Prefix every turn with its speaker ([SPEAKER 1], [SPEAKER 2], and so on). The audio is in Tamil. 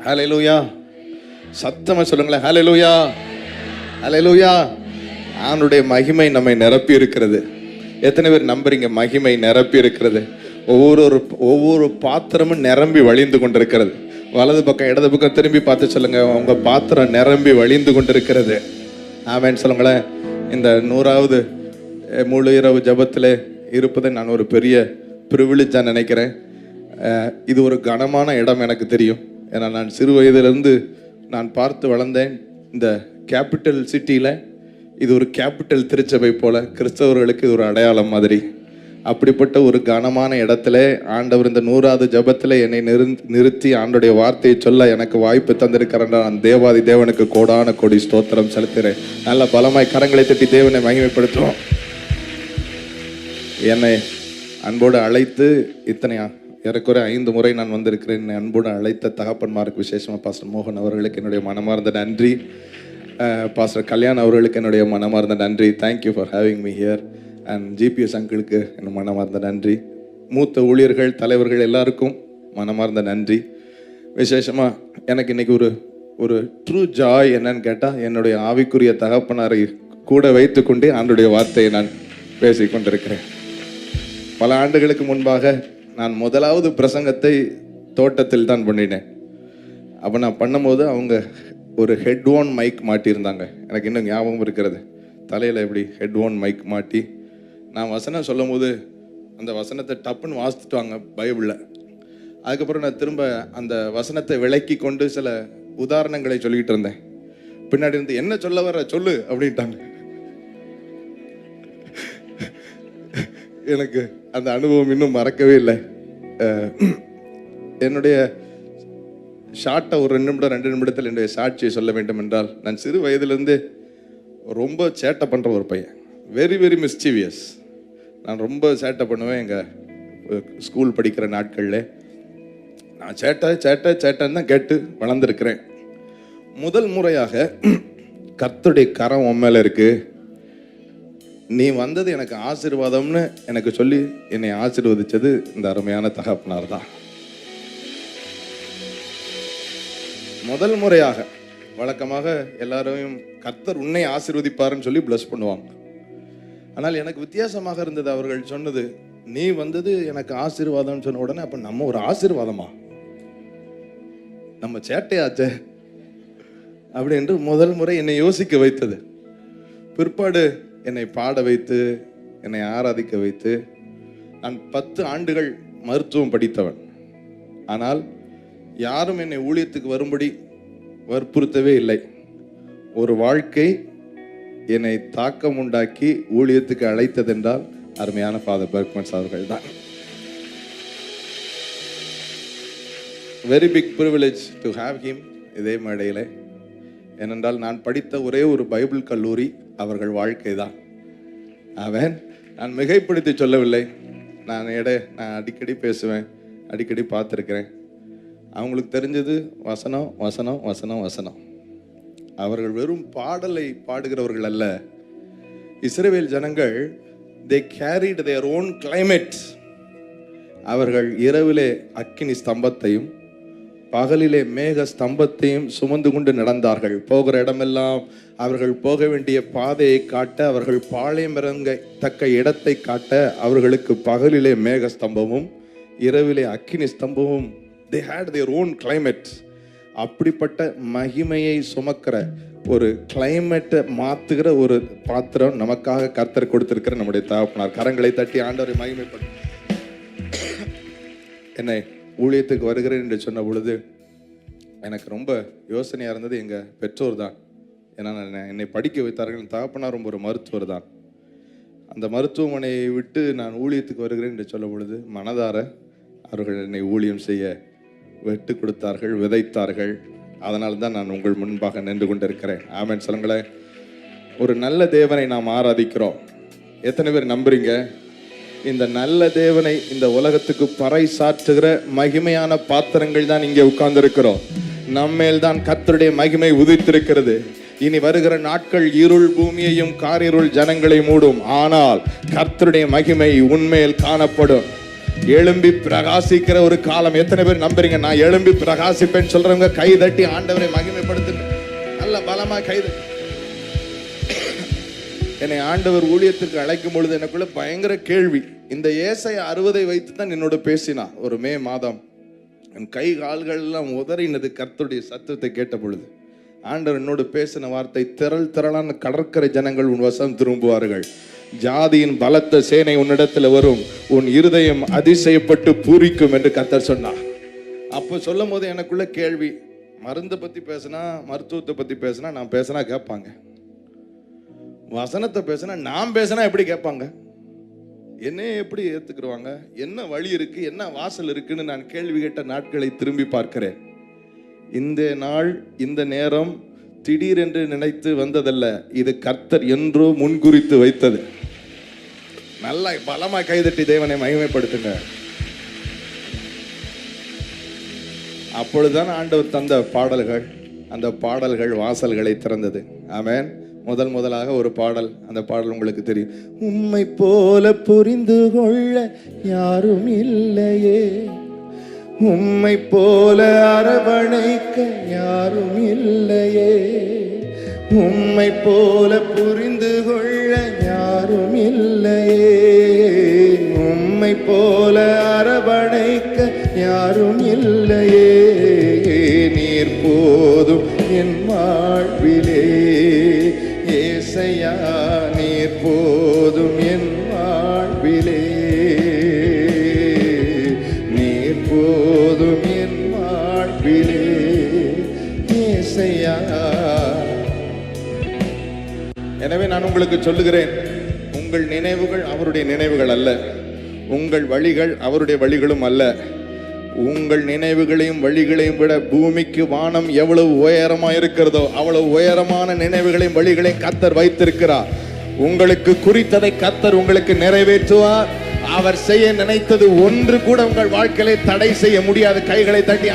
[SPEAKER 1] ஹல்லேலூயா. சத்தமா சொல்லுங்களேன், ஹல்லேலூயா, ஹல்லேலூயா. ஆண்டவருடைய மகிமை நம்மை நிரப்பி இருக்கிறது. எத்தனை பேர் நம்புறீங்க? மகிமை நிரப்பி இருக்கிறது. ஒவ்வொரு பாத்திரமும் நிரம்பி வழிந்து கொண்டிருக்கிறது. வலது பக்கம் இடது பக்கம் திரும்பி பார்த்து சொல்லுங்க, உங்க பாத்திரம் நிரம்பி வழிந்து கொண்டிருக்கிறது. ஆமென் சொல்லுங்களேன். இந்த 100வது முழு இரவு ஜபத்தில் இருப்பதை நான் ஒரு பெரிய ப்ரிவிலேஜா நினைக்கிறேன். இது ஒரு கனமான இடம் எனக்கு தெரியும். ஏன்னா நான் சிறு வயதிலிருந்து நான் பார்த்து வளர்ந்தேன். இந்த கேபிட்டல் சிட்டியில் இது ஒரு கேபிட்டல் திருச்சபை போல, கிறிஸ்தவர்களுக்கு இது ஒரு அடையாளம் மாதிரி. அப்படிப்பட்ட ஒரு கனமான இடத்துல ஆண்டவர் இந்த 100வது ஜபத்தில் என்னை நிறுத்தி ஆண்டோடைய வார்த்தையை சொல்ல எனக்கு வாய்ப்பு தந்திருக்கிறேன். நான் தேவாதி தேவனுக்கு கோடான கோடி ஸ்தோத்திரம் செலுத்துகிறேன். நல்ல பலமாய் கரங்களை தட்டி தேவனை மகிமைப்படுத்துவோம். என்னை அன்போடு அழைத்து ஏறக்குறை 5 முறை நான் வந்திருக்கிறேன். என்னை அன்போடு அழைத்த தகப்பன்மாருக்கு விசேஷமாக பாஸ்டர் மோகன் அவர்களுக்கு என்னுடைய மனமார்ந்த நன்றி. பாஸ்டர் கல்யாண் அவர்களுக்கு என்னுடைய மனமார்ந்த நன்றி. Thank you for having me here. And GPS அங்கிளுக்கு என்ன மனமார்ந்த நன்றி. மூத்த ஊழியர்கள், தலைவர்கள் எல்லாருக்கும் மனமார்ந்த நன்றி. விசேஷமாக எனக்கு இன்றைக்கி ஒரு ட்ரூ ஜாய் என்னன்னு கேட்டால், என்னுடைய ஆவிக்குரிய தகப்பனாரை கூட வைத்து கொண்டே ஆண்டுடைய வார்த்தையை நான் பேசி கொண்டிருக்கிறேன். பல ஆண்டுகளுக்கு முன்பாக நான் முதலாவது பிரசங்கத்தை தோட்டத்தில் தான் பண்ணினேன். அப்போ நான் பண்ணும்போது அவங்க ஒரு ஹெட் ஓன் மைக் மாட்டியிருந்தாங்க. எனக்கு இன்னும் ஞாபகம் இருக்கிறது. தலையில் எப்படி ஹெட் ஓன் மைக் மாட்டி நான் வசனம் சொல்லும் போது அந்த வசனத்தை டப்புன்னு வாசித்துட்டாங்க பைபிளில். அதுக்கப்புறம் நான் திரும்ப அந்த வசனத்தை விளக்கி கொண்டு சில உதாரணங்களை சொல்லிக்கிட்டு இருந்தேன். பின்னாடி இருந்து என்ன சொல்ல வர சொல்லு அப்படின்ட்டாங்க. எனக்கு அந்த அனுபவம் இன்னும் மறக்கவே இல்லை. என்னுடைய ஷார்ட்டாக ஒரு 2 நிமிடத்தில் என்னுடைய சாட்சியை சொல்ல வேண்டும் என்றால், நான் சிறு வயதிலிருந்து ரொம்ப சேட்டை பண்ணுற ஒரு பையன். Very very mischievous. நான் ரொம்ப சேட்டை பண்ணுவேன். எங்கள் ஸ்கூல் படிக்கிற நாட்களில் நான் சேட்டைன்னு தான் கேட்டு வளர்ந்துருக்கிறேன். முதல் முறையாக கர்த்தருடைய கரம் உன் மேலே இருக்கு, நீ வந்தது எனக்கு ஆசீர்வாதம்னு எனக்கு சொல்லி என்னை ஆசீர்வதிச்சது இந்த அருமையான தகப்பனார் தான். முதல் முறையாக. வழக்கமாக எல்லாரையும் கர்த்தர் உன்னை ஆசீர்வதிப்பாருன்னு சொல்லி பிளஸ் பண்ணுவாங்க. ஆனால் எனக்கு வித்தியாசமாக இருந்தது. அவர்கள் சொன்னது, நீ வந்தது எனக்கு ஆசீர்வாதம்னு சொன்ன உடனே, அப்போ நம்ம ஒரு ஆசீர்வாதமா, நம்ம சேட்டையாச்சே அப்படி என்று முதல் முறை என்னை யோசிக்க வைத்தது. பிற்பாடு என்னை பாட வைத்து, என்னை ஆராதிக்க வைத்து. நான் 10 ஆண்டுகள் மருத்துவம் படித்தவன். ஆனால் யாரும் என்னை ஊழியத்துக்கு வரும்படி வற்புறுத்தவே இல்லை. ஒரு வாழ்க்கை என்னை தாக்கம் உண்டாக்கி ஊழியத்துக்கு அழைத்ததென்றால் அருமையான ஃபாதர் பெர்க்மன்ஸ் அவர்கள் தான். Very big privilege to have him இதே மேடையில். ஏனென்றால் நான் படித்த ஒரே ஒரு பைபிள் கல்லூரி அவர்கள் வாழ்க்கை தான். நான் மிகைப்படுத்தி சொல்லவில்லை. நான் அடிக்கடி பேசுவேன், அடிக்கடி பார்த்துருக்கிறேன். அவங்களுக்கு தெரிஞ்சது வசனம் வசனம் வசனம் வசனம். அவர்கள் வெறும் பாடலை பாடுகிறவர்கள் அல்ல. இஸ்ரவேல் ஜனங்கள் they carried their own climate. அவர்கள் இரவிலே அக்கினி ஸ்தம்பத்தையும் பகலிலே மேக ஸ்தம்பத்தையும் சுமந்து கொண்டு நடந்தார்கள். போகிற இடமெல்லாம் அவர்கள் போக வேண்டிய பாதையை காட்ட, அவர்கள் பாளையம் இறங்கத்தக்க இடத்தை காட்ட அவர்களுக்கு பகலிலே மேக ஸ்தம்பமும் இரவிலே அக்கினி ஸ்தம்பமும். they had their own climate. அப்படிப்பட்ட மகிமையை சுமக்கிற ஒரு கிளைமேட்டை மாத்துகிற ஒரு பாத்திரம் நமக்காக கர்த்தர் கொடுத்திருக்கிற நம்முடைய தகப்பனார். கரங்களை தட்டி ஆண்டவரை மகிமைப்படும். என்னை ஊழியத்துக்கு வருகிறேன் என்று சொன்ன பொழுது எனக்கு ரொம்ப யோசனையாக இருந்தது எங்கள் பெற்றோர் தான். ஏன்னா என்னை படிக்க வைத்தார்கள். என் தகப்பனார் ரொம்ப ஒரு மருத்துவர் தான். அந்த மருத்துவமனையை விட்டு நான் ஊழியத்துக்கு வருகிறேன் என்று சொல்ல பொழுது மனதார அவர்கள் என்னை ஊழியம் செய்ய வெட்டு கொடுத்தார்கள், விதைத்தார்கள். அதனால தான் நான் உங்கள் முன்பாக நின்று கொண்டிருக்கிறேன். ஆமென் சொல்லுங்களேன். ஒரு நல்ல தேவனை நாம் ஆராதிக்கிறோம். எத்தனை பேர் நம்புறீங்க? இந்த நல்ல தேவனை இந்த உலகத்துக்கு பறைசாற்றுகிற மகிமையான பாத்திரங்கள் தான் இங்கே உட்கார்ந்து இருக்கிறோம். நம்மேல் தான் கர்த்தருடைய மகிமை உதித்திருக்கிறது. இனி வருகிற நாட்கள் இருள் பூமியையும் காரிருள் ஜனங்களை மூடும். ஆனால் கர்த்தருடைய மகிமை உன்மேல் காணப்படும். எழும்பி பிரகாசிக்கிற ஒரு காலம். எத்தனை பேர் நம்புறீங்க? நான் எழும்பி பிரகாசிப்பேன்னு சொல்றவங்க கை தட்டி ஆண்டவரை மகிமைப்படுத்துங்க. நல்ல பலமா கை தட்டி. என்னை ஆண்டவர் ஊழியத்திற்கு அழைக்கும் பொழுது எனக்குள்ள பயங்கர கேள்வி. இந்த ஏசாயா 60 வைத்து தான் என்னோட பேசினா. ஒரு மே மாதம் என் கை கால்கள் எல்லாம் உதறினது கர்த்தருடைய சத்தத்தை கேட்ட பொழுது. ஆண்டவர் என்னோடு பேசின வார்த்தை, திரள் திரளான கடற்கரை ஜனங்கள் உன் வசம் திரும்புவார்கள், ஜாதியின் பலத்த சேனை உன்னிடத்துல வரும், உன் இருதயம் அதிசயப்பட்டு பூரிக்கும் என்று கர்த்தர் சொன்னார். அப்போ சொல்லும் போது எனக்குள்ள கேள்வி, மருந்தை பத்தி பேசினா, மருத்துவத்தை பத்தி பேசினா, நான் பேசினா கேட்பாங்க, வசனத்தை பேசினா நான் பேசினா எப்படி கேட்பாங்க, என்ன எப்படி ஏத்துக்குருவாங்க, என்ன வழி இருக்கு, என்ன வாசல் இருக்குன்னு நான் கேள்வி கேட்ட நாட்களை திரும்பி பார்க்கிறேன். இந்த நாள் இந்த நேரம் திடீரென்று நினைத்து வந்ததல்ல, இது கர்த்தர் என்றோ முன்குறித்து வைத்தது. நல்லா பலமா கைதட்டி தேவனை மகிமைப்படுத்துங்க. அப்பொழுதுதான் ஆண்டவர் தந்த பாடல்கள், அந்த பாடல்கள் வாசல்களை திறந்தது. ஆமென். முதலாக ஒரு பாடல், அந்த பாடல் உங்களுக்கு தெரியும். உம்மை போல புரிந்து கொள்ள யாரும் இல்லையே, உம்மை போல அரவணைக்க யாரும் இல்லையே, உம்மை போல புரிந்து கொள்ள யாரும் இல்லையே, உம்மை போல அரவணைக்க யாரும் இல்லையே, நீர் போதும் என் வாழ்விலே, ஏசையா நீர் போதும் என் வாழ்விலே, நீர் போதும் என் வாழ்விலே, ஏசையா. எனவே நான் உங்களுக்கு சொல்லுகிறேன், உங்கள் நினைவுகள் அவருடைய நினைவுகள் அல்ல, உங்கள் வழிகள் அவருடைய வழிகளும் அல்ல. உங்கள் நினைவுகளையும் வழிகளையும் விட பூமிக்கு வானம் எவ்வளவு உயரமா இருக்கிறதோ அவ்வளவு உயரமான நினைவுகளையும் வழிகளையும் கர்த்தர் வைத்திருக்கிறார். உங்களுக்கு குறித்ததை கர்த்தர் உங்களுக்கு நிறைவேற்றுவார். அவர் செய்ய நினைத்தது ஒன்று கூட உங்கள் வாழ்க்கையை தடை செய்ய முடியாது. கைகளை தட்டி